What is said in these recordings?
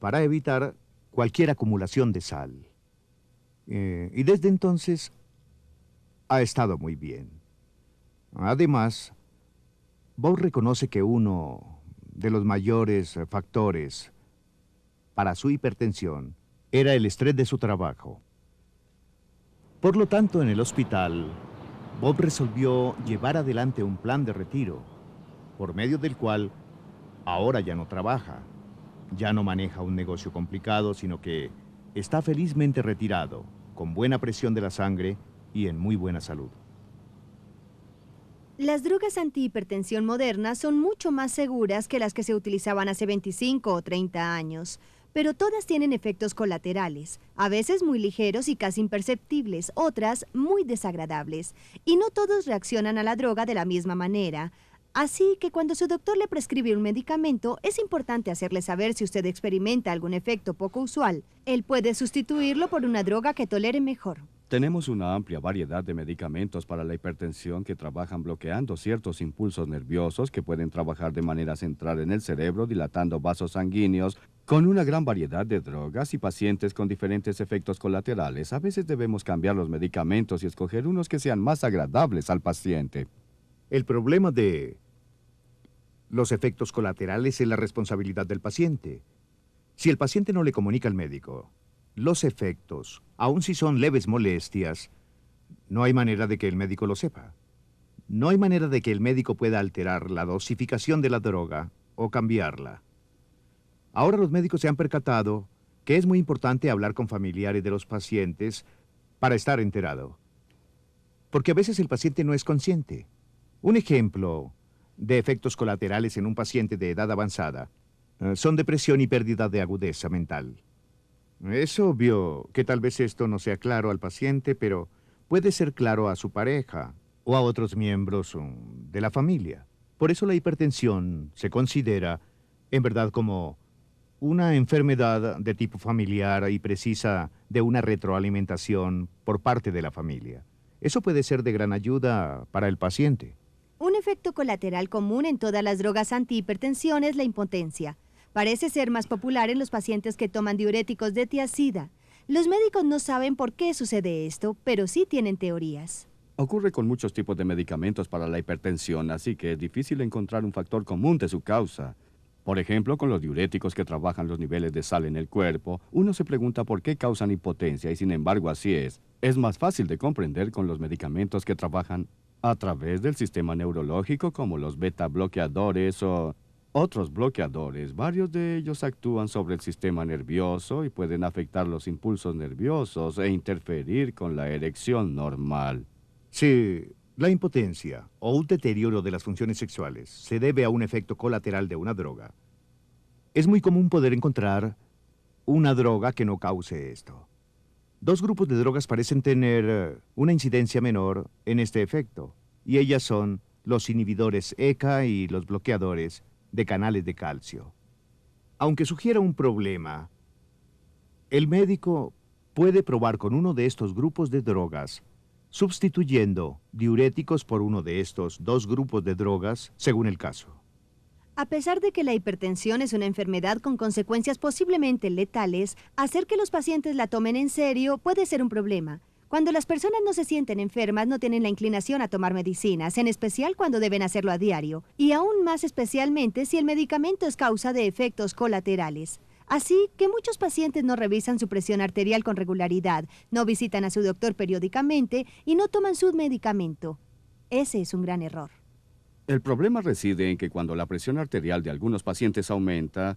para evitar cualquier acumulación de sal. Y desde entonces ha estado muy bien. Además, Bob reconoce que uno de los mayores factores para su hipertensión era el estrés de su trabajo. Por lo tanto, en el hospital, Bob resolvió llevar adelante un plan de retiro, por medio del cual ahora ya no trabaja, ya no maneja un negocio complicado, sino que está felizmente retirado, con buena presión de la sangre y en muy buena salud. Las drogas antihipertensión modernas son mucho más seguras que las que se utilizaban hace 25 o 30 años, pero todas tienen efectos colaterales, a veces muy ligeros y casi imperceptibles, otras muy desagradables, y no todos reaccionan a la droga de la misma manera. Así que cuando su doctor le prescribe un medicamento, es importante hacerle saber si usted experimenta algún efecto poco usual. Él puede sustituirlo por una droga que tolere mejor. Tenemos una amplia variedad de medicamentos para la hipertensión que trabajan bloqueando ciertos impulsos nerviosos que pueden trabajar de manera central en el cerebro, dilatando vasos sanguíneos, con una gran variedad de drogas y pacientes con diferentes efectos colaterales. A veces debemos cambiar los medicamentos y escoger unos que sean más agradables al paciente. El problema de los efectos colaterales es la responsabilidad del paciente. Si el paciente no le comunica al médico los efectos, aun si son leves molestias, no hay manera de que el médico lo sepa. No hay manera de que el médico pueda alterar la dosificación de la droga o cambiarla. Ahora los médicos se han percatado que es muy importante hablar con familiares de los pacientes para estar enterado. Porque a veces el paciente no es consciente. Un ejemplo de efectos colaterales en un paciente de edad avanzada son depresión y pérdida de agudeza mental. Es obvio que tal vez esto no sea claro al paciente, pero puede ser claro a su pareja o a otros miembros de la familia. Por eso la hipertensión se considera, en verdad, como una enfermedad de tipo familiar y precisa de una retroalimentación por parte de la familia. Eso puede ser de gran ayuda para el paciente. Un efecto colateral común en todas las drogas antihipertensión es la impotencia. Parece ser más popular en los pacientes que toman diuréticos de tiazida. Los médicos no saben por qué sucede esto, pero sí tienen teorías. Ocurre con muchos tipos de medicamentos para la hipertensión, así que es difícil encontrar un factor común de su causa. Por ejemplo, con los diuréticos que trabajan los niveles de sal en el cuerpo, uno se pregunta por qué causan impotencia y sin embargo así es. Es más fácil de comprender con los medicamentos que trabajan a través del sistema neurológico como los beta bloqueadores o otros bloqueadores. Varios de ellos actúan sobre el sistema nervioso y pueden afectar los impulsos nerviosos e interferir con la erección normal. Si la impotencia o un deterioro de las funciones sexuales se debe a un efecto colateral de una droga, es muy común poder encontrar una droga que no cause esto. Dos grupos de drogas parecen tener una incidencia menor en este efecto, y ellas son los inhibidores ECA y los bloqueadores de canales de calcio. Aunque sugiera un problema, el médico puede probar con uno de estos grupos de drogas, sustituyendo diuréticos por uno de estos dos grupos de drogas, según el caso. A pesar de que la hipertensión es una enfermedad con consecuencias posiblemente letales, hacer que los pacientes la tomen en serio puede ser un problema. Cuando las personas no se sienten enfermas, no tienen la inclinación a tomar medicinas, en especial cuando deben hacerlo a diario, y aún más especialmente si el medicamento es causa de efectos colaterales. Así que muchos pacientes no revisan su presión arterial con regularidad, no visitan a su doctor periódicamente y no toman su medicamento. Ese es un gran error. El problema reside en que cuando la presión arterial de algunos pacientes aumenta,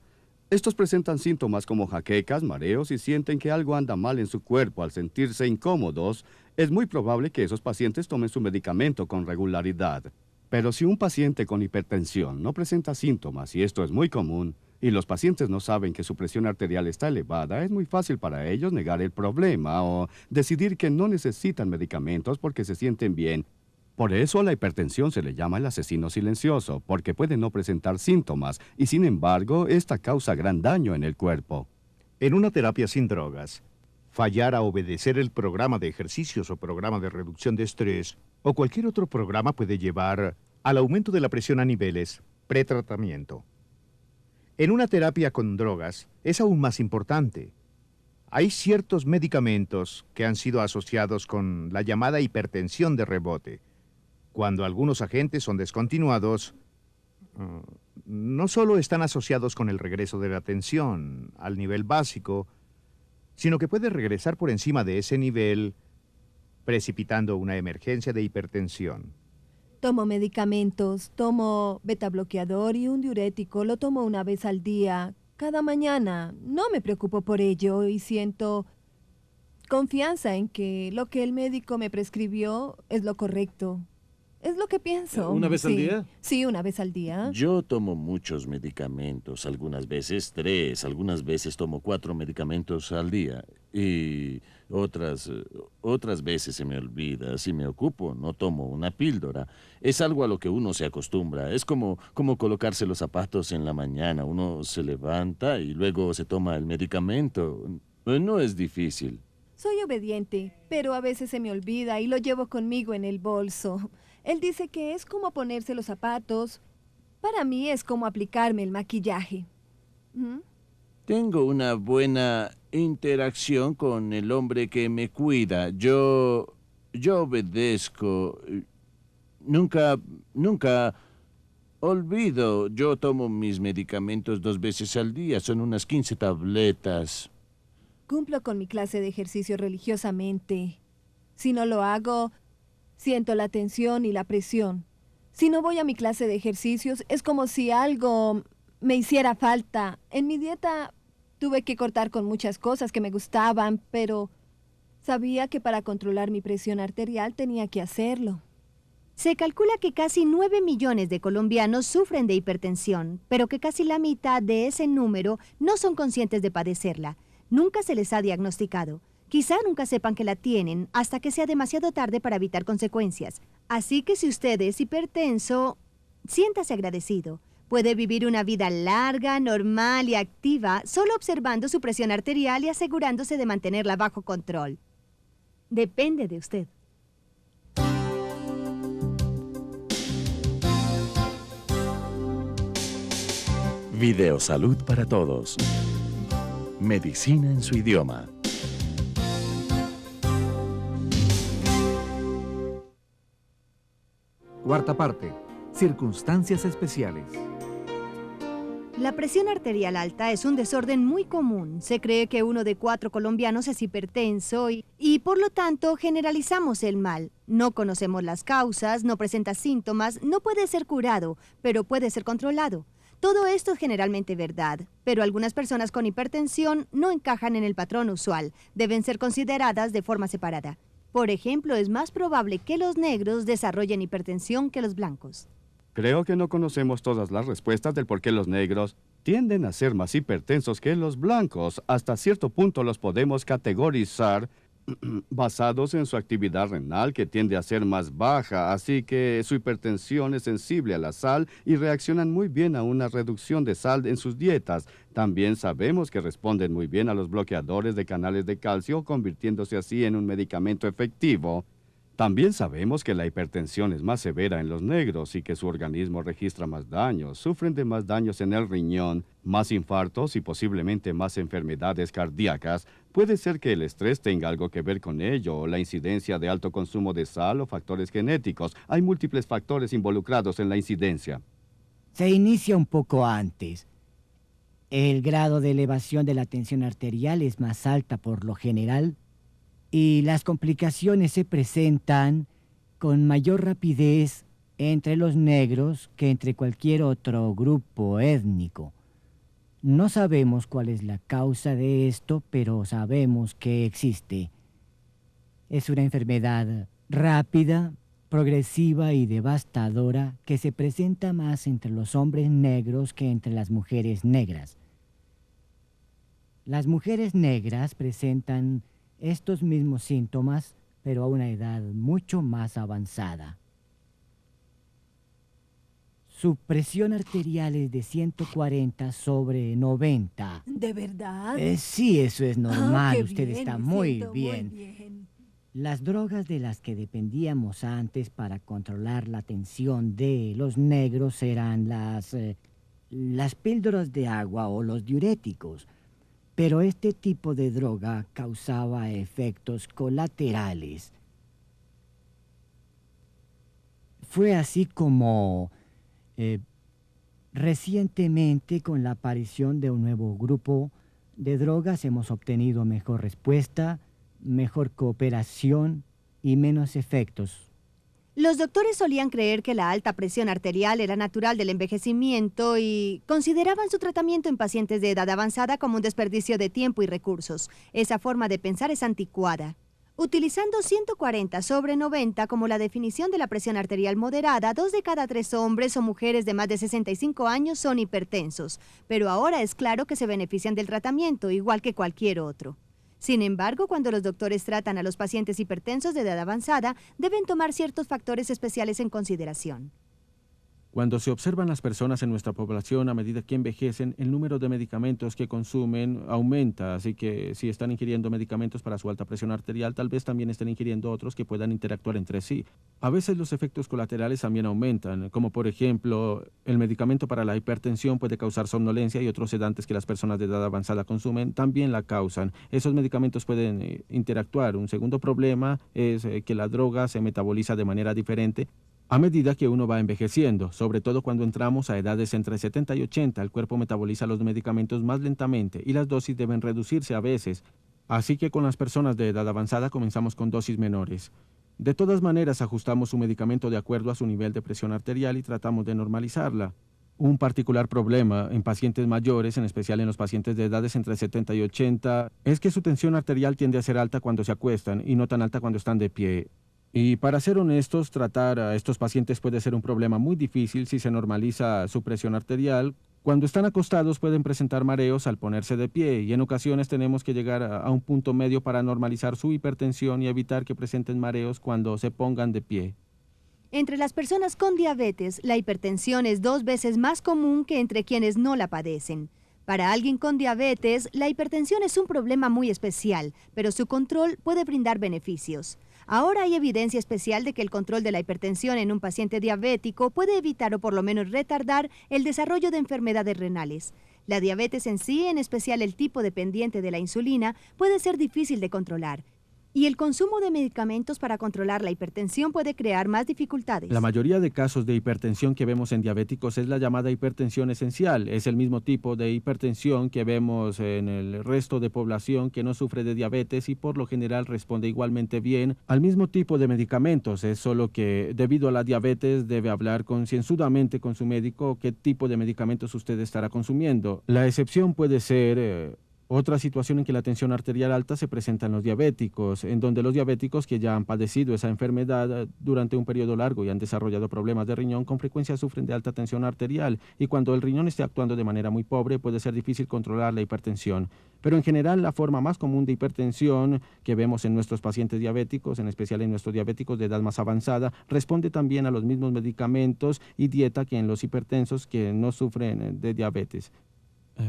estos presentan síntomas como jaquecas, mareos y sienten que algo anda mal en su cuerpo. Al sentirse incómodos, es muy probable que esos pacientes tomen su medicamento con regularidad. Pero si un paciente con hipertensión no presenta síntomas, y esto es muy común, y los pacientes no saben que su presión arterial está elevada, es muy fácil para ellos negar el problema o decidir que no necesitan medicamentos porque se sienten bien. Por eso a la hipertensión se le llama el asesino silencioso, porque puede no presentar síntomas y sin embargo, esta causa gran daño en el cuerpo. En una terapia sin drogas, fallar a obedecer el programa de ejercicios o programa de reducción de estrés o cualquier otro programa puede llevar al aumento de la presión a niveles pretratamiento. En una terapia con drogas es aún más importante. Hay ciertos medicamentos que han sido asociados con la llamada hipertensión de rebote. Cuando algunos agentes son descontinuados, no solo están asociados con el regreso de la tensión al nivel básico, sino que puede regresar por encima de ese nivel, precipitando una emergencia de hipertensión. Tomo medicamentos, tomo betabloqueador y un diurético, lo tomo una vez al día, cada mañana. No me preocupo por ello y siento confianza en que lo que el médico me prescribió es lo correcto. Es lo que pienso. ¿Una vez al Sí. día? Sí, una vez al día. Yo tomo muchos medicamentos, algunas veces 3, algunas veces tomo 4 medicamentos al día y otras veces se me olvida. Si me ocupo, no tomo una píldora. Es algo a lo que uno se acostumbra. Es como colocarse los zapatos en la mañana. Uno se levanta y luego se toma el medicamento. No es difícil. Soy obediente, pero a veces se me olvida y lo llevo conmigo en el bolso. Él dice que es como ponerse los zapatos. Para mí es como aplicarme el maquillaje. ¿Mm? Tengo una buena interacción con el hombre que me cuida. Yo obedezco. Nunca olvido. Yo tomo mis medicamentos 2 veces al día. Son unas 15 tabletas. Cumplo con mi clase de ejercicio religiosamente. Si no lo hago, siento la tensión y la presión. Si no voy a mi clase de ejercicios, es como si algo me hiciera falta. En mi dieta tuve que cortar con muchas cosas que me gustaban, pero sabía que para controlar mi presión arterial tenía que hacerlo. Se calcula que casi 9 millones de colombianos sufren de hipertensión, pero que casi la mitad de ese número no son conscientes de padecerla. Nunca se les ha diagnosticado. Quizá nunca sepan que la tienen hasta que sea demasiado tarde para evitar consecuencias. Así que si usted es hipertenso, siéntase agradecido. Puede vivir una vida larga, normal y activa solo observando su presión arterial y asegurándose de mantenerla bajo control. Depende de usted. Videosalud para todos. Medicina en su idioma. Cuarta parte. Circunstancias especiales. La presión arterial alta es un desorden muy común. Se cree que 1 de 4 colombianos es hipertenso y por lo tanto generalizamos el mal. No conocemos las causas, no presenta síntomas, no puede ser curado, pero puede ser controlado. Todo esto es generalmente verdad, pero algunas personas con hipertensión no encajan en el patrón usual. Deben ser consideradas de forma separada. Por ejemplo, es más probable que los negros desarrollen hipertensión que los blancos. Creo que no conocemos todas las respuestas del por qué los negros tienden a ser más hipertensos que los blancos. Hasta cierto punto los podemos categorizar basados en su actividad renal, que tiende a ser más baja, así que su hipertensión es sensible a la sal y reaccionan muy bien a una reducción de sal en sus dietas. También sabemos que responden muy bien a los bloqueadores de canales de calcio, convirtiéndose así en un medicamento efectivo. También sabemos que la hipertensión es más severa en los negros y que su organismo registra más daños, sufren de más daños en el riñón, más infartos y posiblemente más enfermedades cardíacas. Puede ser que el estrés tenga algo que ver con ello, o la incidencia de alto consumo de sal o factores genéticos. Hay múltiples factores involucrados en la incidencia. Se inicia un poco antes. El grado de elevación de la tensión arterial es más alta por lo general y las complicaciones se presentan con mayor rapidez entre los negros que entre cualquier otro grupo étnico. No sabemos cuál es la causa de esto, pero sabemos que existe. Es una enfermedad rápida, progresiva y devastadora que se presenta más entre los hombres negros que entre las mujeres negras. Las mujeres negras presentan estos mismos síntomas, pero a una edad mucho más avanzada. Su presión arterial es de 140/90. ¿De verdad? Sí, eso es normal. Qué Usted bien, está me muy siento bien. muy bien. Las drogas de las que dependíamos antes para controlar la tensión de los negros eran las píldoras de agua o los diuréticos, pero este tipo de droga causaba efectos colaterales. Fue así como recientemente, con la aparición de un nuevo grupo de drogas, hemos obtenido mejor respuesta, mejor cooperación y menos efectos. Los doctores solían creer que la alta presión arterial era natural del envejecimiento y consideraban su tratamiento en pacientes de edad avanzada como un desperdicio de tiempo y recursos. Esa forma de pensar es anticuada. Utilizando 140/90 como la definición de la presión arterial moderada, 2 de cada 3 hombres o mujeres de más de 65 años son hipertensos, pero ahora es claro que se benefician del tratamiento, igual que cualquier otro. Sin embargo, cuando los doctores tratan a los pacientes hipertensos de edad avanzada, deben tomar ciertos factores especiales en consideración. Cuando se observan las personas en nuestra población, a medida que envejecen, el número de medicamentos que consumen aumenta, así que si están ingiriendo medicamentos para su alta presión arterial, tal vez también estén ingiriendo otros que puedan interactuar entre sí. A veces los efectos colaterales también aumentan, como por ejemplo, el medicamento para la hipertensión puede causar somnolencia y otros sedantes que las personas de edad avanzada consumen también la causan. Esos medicamentos pueden interactuar. Un segundo problema es que la droga se metaboliza de manera diferente a medida que uno va envejeciendo, sobre todo cuando entramos a edades entre 70 y 80, el cuerpo metaboliza los medicamentos más lentamente y las dosis deben reducirse a veces. Así que con las personas de edad avanzada comenzamos con dosis menores. De todas maneras, ajustamos su medicamento de acuerdo a su nivel de presión arterial y tratamos de normalizarla. Un particular problema en pacientes mayores, en especial en los pacientes de edades entre 70 y 80, es que su tensión arterial tiende a ser alta cuando se acuestan y no tan alta cuando están de pie. Y para ser honestos, tratar a estos pacientes puede ser un problema muy difícil si se normaliza su presión arterial. Cuando están acostados pueden presentar mareos al ponerse de pie y en ocasiones tenemos que llegar a un punto medio para normalizar su hipertensión y evitar que presenten mareos cuando se pongan de pie. Entre las personas con diabetes, la hipertensión es 2 veces más común que entre quienes no la padecen. Para alguien con diabetes, la hipertensión es un problema muy especial, pero su control puede brindar beneficios. Ahora hay evidencia especial de que el control de la hipertensión en un paciente diabético puede evitar o por lo menos retardar el desarrollo de enfermedades renales. La diabetes en sí, en especial el tipo dependiente de la insulina, puede ser difícil de controlar. Y el consumo de medicamentos para controlar la hipertensión puede crear más dificultades. La mayoría de casos de hipertensión que vemos en diabéticos es la llamada hipertensión esencial. Es el mismo tipo de hipertensión que vemos en el resto de población que no sufre de diabetes y por lo general responde igualmente bien al mismo tipo de medicamentos. Es solo que debido a la diabetes debe hablar concienzudamente con su médico qué tipo de medicamentos usted estará consumiendo. La excepción puede ser otra situación en que la tensión arterial alta se presenta en los diabéticos, en donde los diabéticos que ya han padecido esa enfermedad durante un periodo largo y han desarrollado problemas de riñón, con frecuencia sufren de alta tensión arterial y cuando el riñón esté actuando de manera muy pobre puede ser difícil controlar la hipertensión. Pero en general la forma más común de hipertensión que vemos en nuestros pacientes diabéticos, en especial en nuestros diabéticos de edad más avanzada, responde también a los mismos medicamentos y dieta que en los hipertensos que no sufren de diabetes.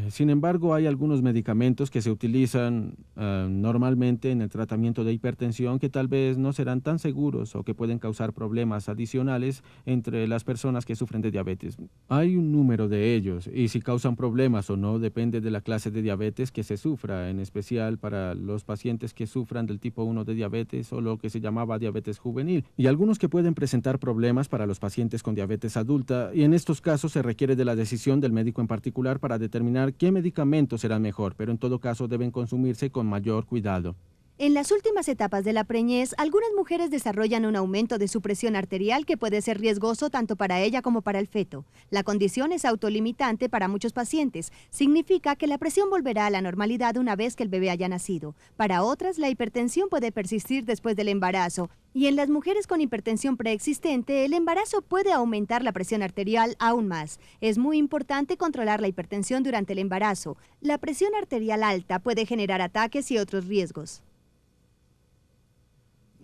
Sin embargo, hay algunos medicamentos que se utilizan normalmente en el tratamiento de hipertensión que tal vez no serán tan seguros o que pueden causar problemas adicionales entre las personas que sufren de diabetes. Hay un número de ellos y si causan problemas o no depende de la clase de diabetes que se sufra, en especial para los pacientes que sufran del tipo 1 de diabetes o lo que se llamaba diabetes juvenil, y algunos que pueden presentar problemas para los pacientes con diabetes adulta, y en estos casos se requiere de la decisión del médico en particular para determinar qué medicamentos serán mejor, pero en todo caso deben consumirse con mayor cuidado. En las últimas etapas de la preñez, algunas mujeres desarrollan un aumento de su presión arterial que puede ser riesgoso tanto para ella como para el feto. La condición es autolimitante para muchos pacientes. Significa que la presión volverá a la normalidad una vez que el bebé haya nacido. Para otras, la hipertensión puede persistir después del embarazo. Y en las mujeres con hipertensión preexistente, el embarazo puede aumentar la presión arterial aún más. Es muy importante controlar la hipertensión durante el embarazo. La presión arterial alta puede generar ataques y otros riesgos.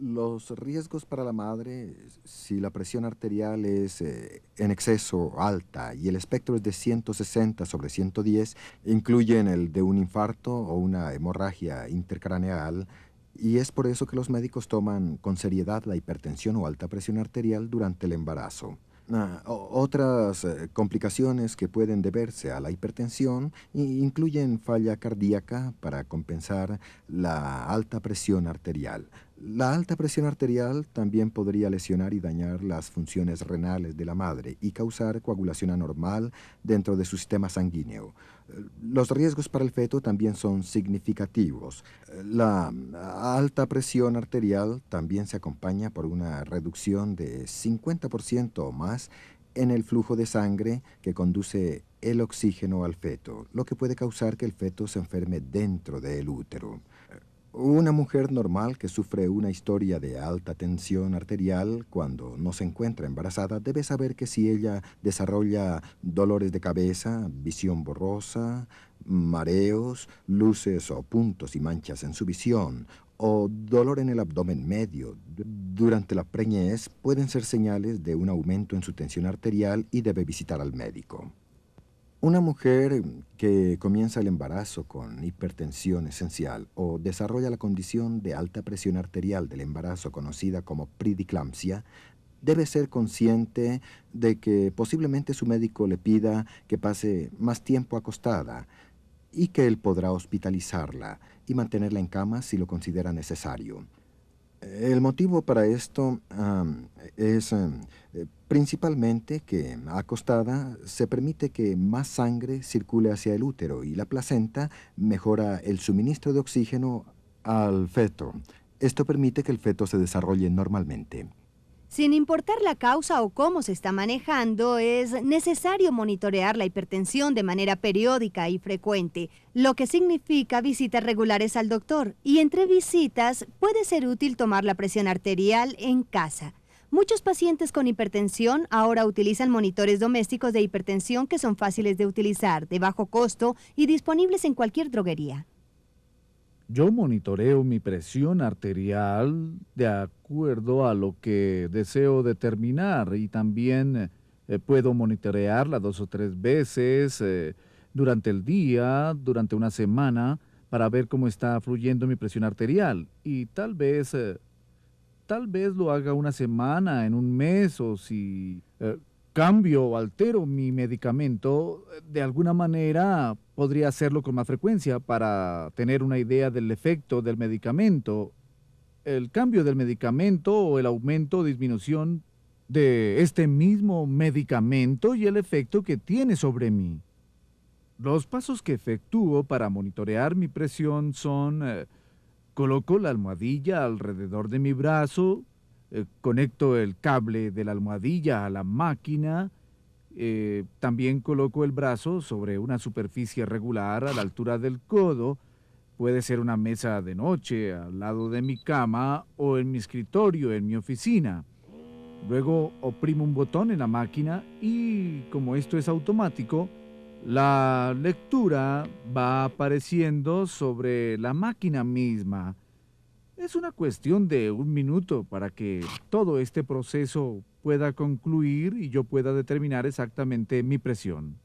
Los riesgos para la madre, si la presión arterial es en exceso alta y el espectro es de 160/110, incluyen el de un infarto o una hemorragia intercraneal, y es por eso que los médicos toman con seriedad la hipertensión o alta presión arterial durante el embarazo. Otras complicaciones que pueden deberse a la hipertensión incluyen falla cardíaca para compensar la alta presión arterial. La alta presión arterial también podría lesionar y dañar las funciones renales de la madre y causar coagulación anormal dentro de su sistema sanguíneo. Los riesgos para el feto también son significativos. La alta presión arterial también se acompaña por una reducción de 50% o más en el flujo de sangre que conduce el oxígeno al feto, lo que puede causar que el feto se enferme dentro del útero. Una mujer normal que sufre una historia de alta tensión arterial cuando no se encuentra embarazada debe saber que si ella desarrolla dolores de cabeza, visión borrosa, mareos, luces o puntos y manchas en su visión, o dolor en el abdomen medio durante la preñez, pueden ser señales de un aumento en su tensión arterial y debe visitar al médico. Una mujer que comienza el embarazo con hipertensión esencial o desarrolla la condición de alta presión arterial del embarazo conocida como preeclampsia debe ser consciente de que posiblemente su médico le pida que pase más tiempo acostada y que él podrá hospitalizarla y mantenerla en cama si lo considera necesario. El motivo para esto es principalmente que, acostada, se permite que más sangre circule hacia el útero y la placenta mejora el suministro de oxígeno al feto. Esto permite que el feto se desarrolle normalmente. Sin importar la causa o cómo se está manejando, es necesario monitorear la hipertensión de manera periódica y frecuente, lo que significa visitas regulares al doctor. Y entre visitas puede ser útil tomar la presión arterial en casa. Muchos pacientes con hipertensión ahora utilizan monitores domésticos de hipertensión que son fáciles de utilizar, de bajo costo y disponibles en cualquier droguería. Yo monitoreo mi presión arterial de acuerdo a lo que deseo determinar y también puedo monitorearla 2 o 3 veces durante el día, durante una semana, para ver cómo está fluyendo mi presión arterial. Y tal vez lo haga una semana, en un mes, o si cambio o altero mi medicamento, de alguna manera podría hacerlo con más frecuencia para tener una idea del efecto del medicamento, el cambio del medicamento o el aumento o disminución de este mismo medicamento y el efecto que tiene sobre mí. Los pasos que efectúo para monitorear mi presión son: coloco la almohadilla alrededor de mi brazo, conecto el cable de la almohadilla a la máquina, también coloco el brazo sobre una superficie regular a la altura del codo, puede ser una mesa de noche al lado de mi cama o en mi escritorio en mi oficina. Luego oprimo un botón en la máquina y, como esto es automático, la lectura va apareciendo sobre la máquina misma. Es una cuestión de 1 minuto para que todo este proceso pueda concluir y yo pueda determinar exactamente mi presión.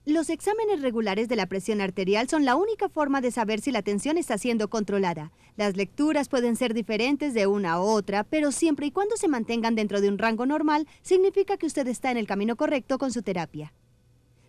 Los exámenes regulares de la presión arterial son la única forma de saber si la tensión está siendo controlada. Las lecturas pueden ser diferentes de una a otra, pero siempre y cuando se mantengan dentro de un rango normal, significa que usted está en el camino correcto con su terapia.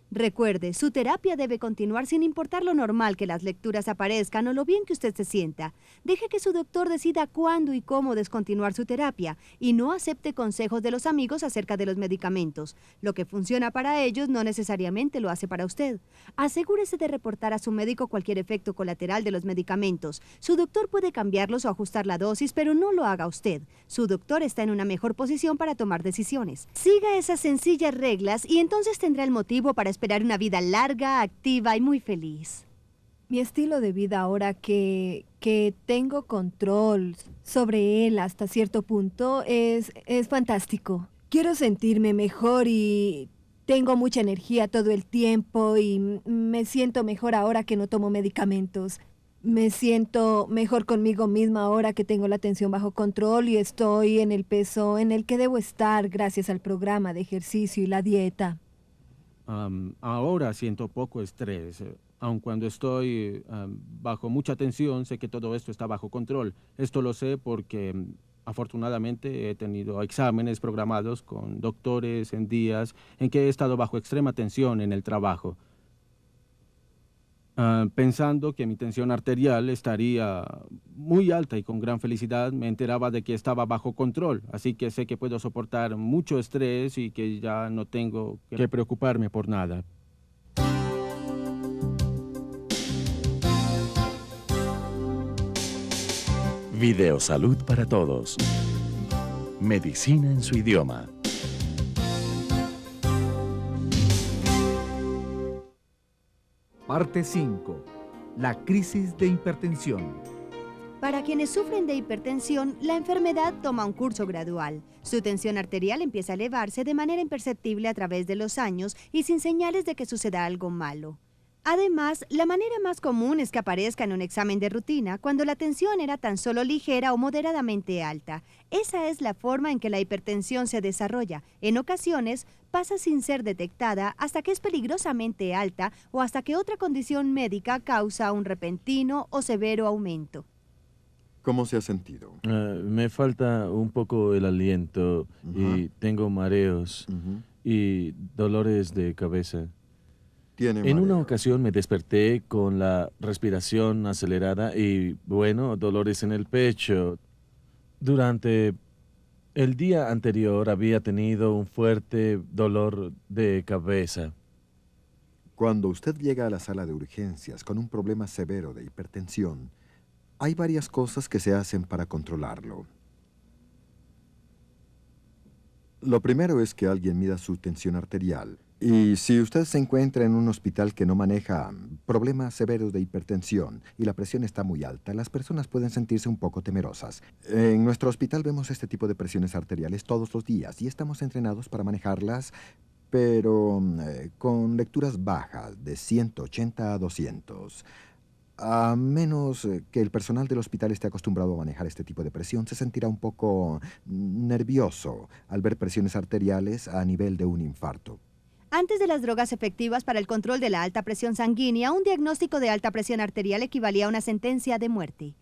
Recuerde, su terapia debe continuar sin importar lo normal que las lecturas aparezcan o lo bien que usted se sienta. Deje que su doctor decida cuándo y cómo descontinuar su terapia y no acepte consejos de los amigos acerca de los medicamentos. Lo que funciona para ellos no necesariamente lo hace para usted. Asegúrese de reportar a su médico cualquier efecto colateral de los medicamentos. Su doctor puede cambiarlos o ajustar la dosis, pero no lo haga usted. Su doctor está en una mejor posición para tomar decisiones. Siga esas sencillas reglas y entonces tendrá el motivo para esperar una vida larga, activa y muy feliz. Mi estilo de vida ahora que tengo control sobre él hasta cierto punto es fantástico. Quiero sentirme mejor y tengo mucha energía todo el tiempo y me siento mejor ahora que no tomo medicamentos. Me siento mejor conmigo misma ahora que tengo la tensión bajo control y estoy en el peso en el que debo estar gracias al programa de ejercicio y la dieta. Ahora siento poco estrés. Aun cuando estoy bajo mucha tensión, sé que todo esto está bajo control. Esto lo sé porque Afortunadamente he tenido exámenes programados con doctores en días en que he estado bajo extrema tensión en el trabajo. Pensando que mi tensión arterial estaría muy alta y con gran felicidad me enteraba de que estaba bajo control. Así que sé que puedo soportar mucho estrés y que ya no tengo que preocuparme por nada. Videosalud para todos. Medicina en su idioma. Parte 5. La crisis de hipertensión. Para quienes sufren de hipertensión, la enfermedad toma un curso gradual. Su tensión arterial empieza a elevarse de manera imperceptible a través de los años y sin señales de que suceda algo malo. Además, la manera más común es que aparezca en un examen de rutina cuando la tensión era tan solo ligera o moderadamente alta. Esa es la forma en que la hipertensión se desarrolla. En ocasiones, pasa sin ser detectada hasta que es peligrosamente alta o hasta que otra condición médica causa un repentino o severo aumento. ¿Cómo se ha sentido? Me falta un poco el aliento y tengo mareos y dolores de cabeza. En una ocasión me desperté con la respiración acelerada y, bueno, dolores en el pecho. Durante el día anterior había tenido un fuerte dolor de cabeza. Cuando usted llega a la sala de urgencias con un problema severo de hipertensión, hay varias cosas que se hacen para controlarlo. Lo primero es que alguien mida su tensión arterial. Y si usted se encuentra en un hospital que no maneja problemas severos de hipertensión y la presión está muy alta, las personas pueden sentirse un poco temerosas. En nuestro hospital vemos este tipo de presiones arteriales todos los días y estamos entrenados para manejarlas, pero con lecturas bajas de 180 a 200. A menos que el personal del hospital esté acostumbrado a manejar este tipo de presión, se sentirá un poco nervioso al ver presiones arteriales a nivel de un infarto. Antes de las drogas efectivas para el control de la alta presión sanguínea, un diagnóstico de alta presión arterial equivalía a una sentencia de muerte.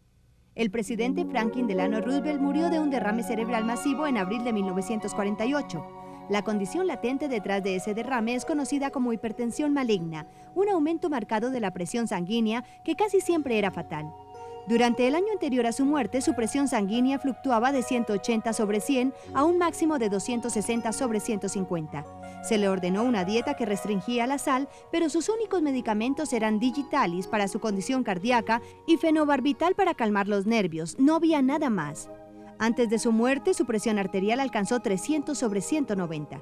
El presidente Franklin Delano Roosevelt murió de un derrame cerebral masivo en abril de 1948. La condición latente detrás de ese derrame es conocida como hipertensión maligna, un aumento marcado de la presión sanguínea que casi siempre era fatal. Durante el año anterior a su muerte, su presión sanguínea fluctuaba de 180 sobre 100 a un máximo de 260 sobre 150. Se le ordenó una dieta que restringía la sal, pero sus únicos medicamentos eran Digitalis para su condición cardíaca y fenobarbital para calmar los nervios. No había nada más. Antes de su muerte, su presión arterial alcanzó 300 sobre 190.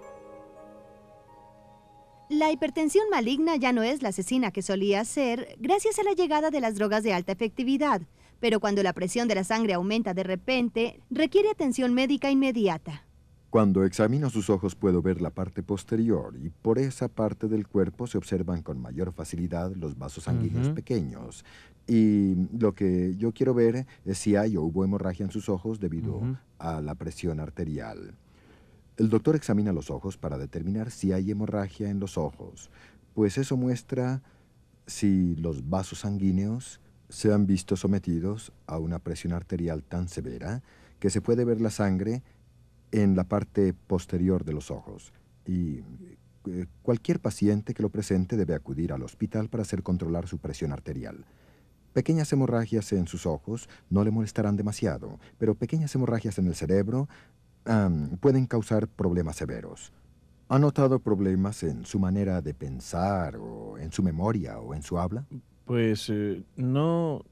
La hipertensión maligna ya no es la asesina que solía ser gracias a la llegada de las drogas de alta efectividad, pero cuando la presión de la sangre aumenta de repente, requiere atención médica inmediata. Cuando examino sus ojos puedo ver la parte posterior y por esa parte del cuerpo se observan con mayor facilidad los vasos sanguíneos pequeños. Y lo que yo quiero ver es si hay o hubo hemorragia en sus ojos debido a la presión arterial. El doctor examina los ojos para determinar si hay hemorragia en los ojos, pues eso muestra si los vasos sanguíneos se han visto sometidos a una presión arterial tan severa que se puede ver la sangre en la parte posterior de los ojos. Y cualquier paciente que lo presente debe acudir al hospital para hacer controlar su presión arterial. Pequeñas hemorragias en sus ojos no le molestarán demasiado, pero pequeñas hemorragias en el cerebro pueden causar problemas severos. ¿Ha notado problemas en su manera de pensar o en su memoria o en su habla? Pues no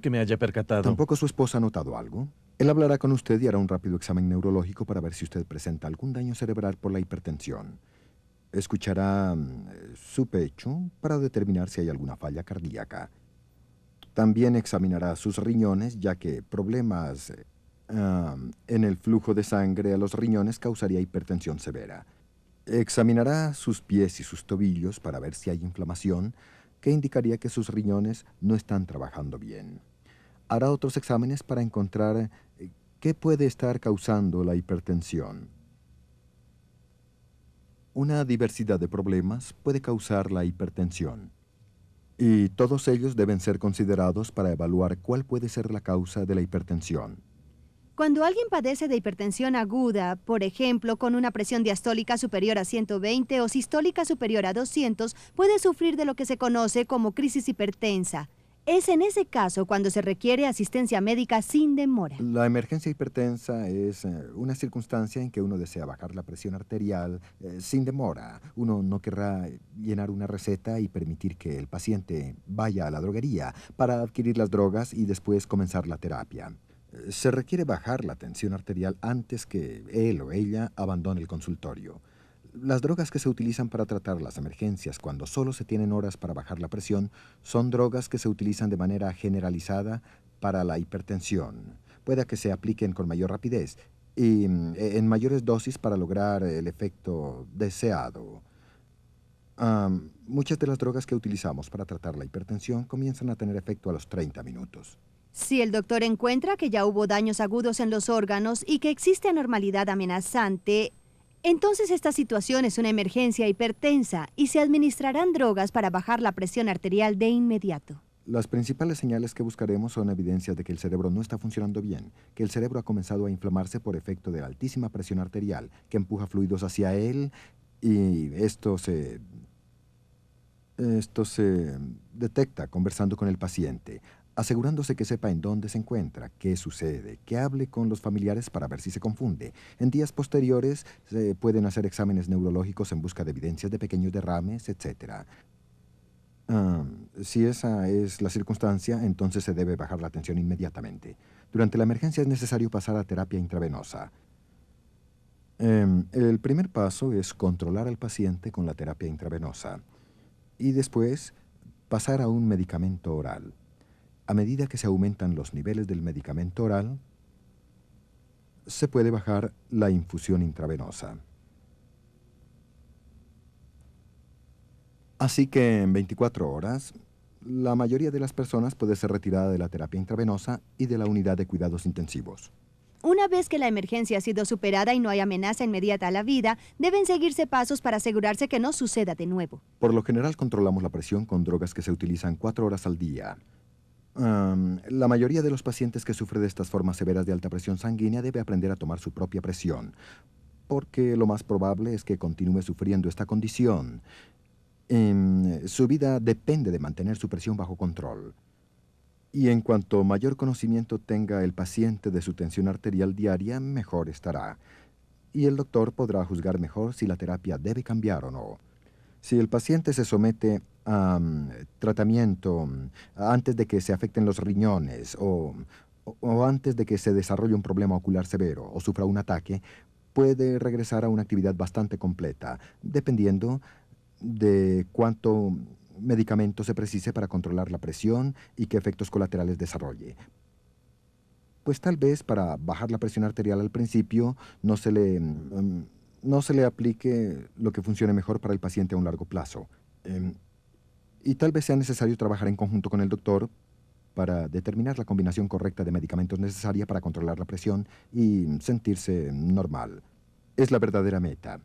que me haya percatado. ¿Tampoco su esposa ha notado algo? Él hablará con usted y hará un rápido examen neurológico para ver si usted presenta algún daño cerebral por la hipertensión. Escuchará su pecho para determinar si hay alguna falla cardíaca. También examinará sus riñones, ya que problemas en el flujo de sangre a los riñones causaría hipertensión severa. Examinará sus pies y sus tobillos para ver si hay inflamación, que indicaría que sus riñones no están trabajando bien. Hará otros exámenes para encontrar qué puede estar causando la hipertensión. Una diversidad de problemas puede causar la hipertensión, y todos ellos deben ser considerados para evaluar cuál puede ser la causa de la hipertensión. Cuando alguien padece de hipertensión aguda, por ejemplo, con una presión diastólica superior a 120 o sistólica superior a 200, puede sufrir de lo que se conoce como crisis hipertensa. Es en ese caso cuando se requiere asistencia médica sin demora. La emergencia hipertensa es una circunstancia en que uno desea bajar la presión arterial sin demora. Uno no querrá llenar una receta y permitir que el paciente vaya a la droguería para adquirir las drogas y después comenzar la terapia. Se requiere bajar la tensión arterial antes que él o ella abandone el consultorio. Las drogas que se utilizan para tratar las emergencias cuando solo se tienen horas para bajar la presión son drogas que se utilizan de manera generalizada para la hipertensión. Puede que se apliquen con mayor rapidez y en mayores dosis para lograr el efecto deseado. Muchas de las drogas que utilizamos para tratar la hipertensión comienzan a tener efecto a los 30 minutos. Si el doctor encuentra que ya hubo daños agudos en los órganos y que existe anormalidad amenazante, entonces esta situación es una emergencia hipertensa y se administrarán drogas para bajar la presión arterial de inmediato. Las principales señales que buscaremos son evidencias de que el cerebro no está funcionando bien, que el cerebro ha comenzado a inflamarse por efecto de la altísima presión arterial, que empuja fluidos hacia él y esto se detecta conversando con el paciente, asegurándose que sepa en dónde se encuentra, qué sucede, que hable con los familiares para ver si se confunde. En días posteriores se pueden hacer exámenes neurológicos en busca de evidencias de pequeños derrames, etc. Si esa es la circunstancia, entonces se debe bajar la tensión inmediatamente. Durante la emergencia es necesario pasar a terapia intravenosa. El primer paso es controlar al paciente con la terapia intravenosa y después pasar a un medicamento oral. A medida que se aumentan los niveles del medicamento oral, se puede bajar la infusión intravenosa. Así que en 24 horas, la mayoría de las personas puede ser retirada de la terapia intravenosa y de la unidad de cuidados intensivos. Una vez que la emergencia ha sido superada y no hay amenaza inmediata a la vida, deben seguirse pasos para asegurarse que no suceda de nuevo. Por lo general controlamos la presión con drogas que se utilizan 4 horas al día. La mayoría de los pacientes que sufren de estas formas severas de alta presión sanguínea debe aprender a tomar su propia presión, porque lo más probable es que continúe sufriendo esta condición. Su vida depende de mantener su presión bajo control. Y en cuanto mayor conocimiento tenga el paciente de su tensión arterial diaria, mejor estará. Y el doctor podrá juzgar mejor si la terapia debe cambiar o no. Si el paciente se somete a tratamiento antes de que se afecten los riñones o antes de que se desarrolle un problema ocular severo o sufra un ataque, puede regresar a una actividad bastante completa, dependiendo de cuánto medicamento se precise para controlar la presión y qué efectos colaterales desarrolle. Pues tal vez para bajar la presión arterial al principio no se le aplique lo que funcione mejor para el paciente a un largo plazo. Y tal vez sea necesario trabajar en conjunto con el doctor para determinar la combinación correcta de medicamentos necesaria para controlar la presión y sentirse normal. Es la verdadera meta.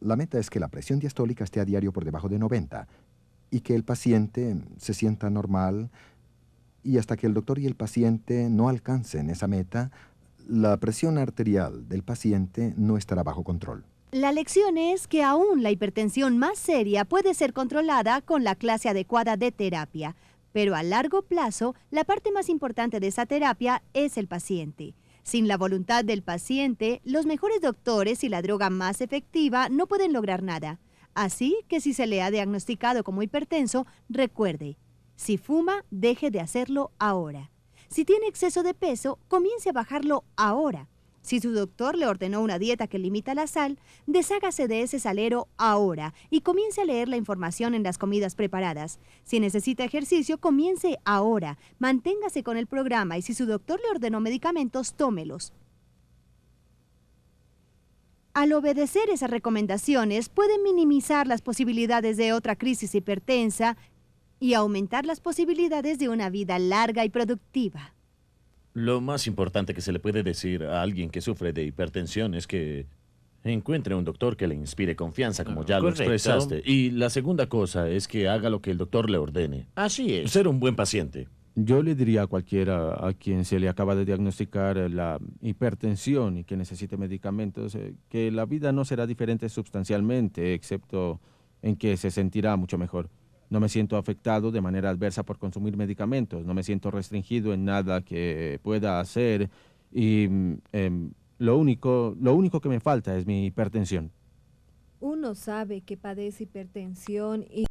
La meta es que la presión diastólica esté a diario por debajo de 90 y que el paciente se sienta normal, y hasta que el doctor y el paciente no alcancen esa meta, la presión arterial del paciente no estará bajo control. La lección es que aún la hipertensión más seria puede ser controlada con la clase adecuada de terapia, pero a largo plazo, la parte más importante de esa terapia es el paciente. Sin la voluntad del paciente, los mejores doctores y la droga más efectiva no pueden lograr nada. Así que si se le ha diagnosticado como hipertenso, recuerde, si fuma, deje de hacerlo ahora. Si tiene exceso de peso, comience a bajarlo ahora. Si su doctor le ordenó una dieta que limita la sal, deshágase de ese salero ahora y comience a leer la información en las comidas preparadas. Si necesita ejercicio, comience ahora. Manténgase con el programa y si su doctor le ordenó medicamentos, tómelos. Al obedecer esas recomendaciones, puede minimizar las posibilidades de otra crisis hipertensa y aumentar las posibilidades de una vida larga y productiva. Lo más importante que se le puede decir a alguien que sufre de hipertensión es que encuentre un doctor que le inspire confianza, como ya lo expresaste. Y la segunda cosa es que haga lo que el doctor le ordene. Así es. Ser un buen paciente. Yo le diría a cualquiera a quien se le acaba de diagnosticar la hipertensión y que necesite medicamentos que la vida no será diferente sustancialmente, excepto en que se sentirá mucho mejor. No me siento afectado de manera adversa por consumir medicamentos, no me siento restringido en nada que pueda hacer y lo único que me falta es mi hipertensión. Uno sabe que padece hipertensión y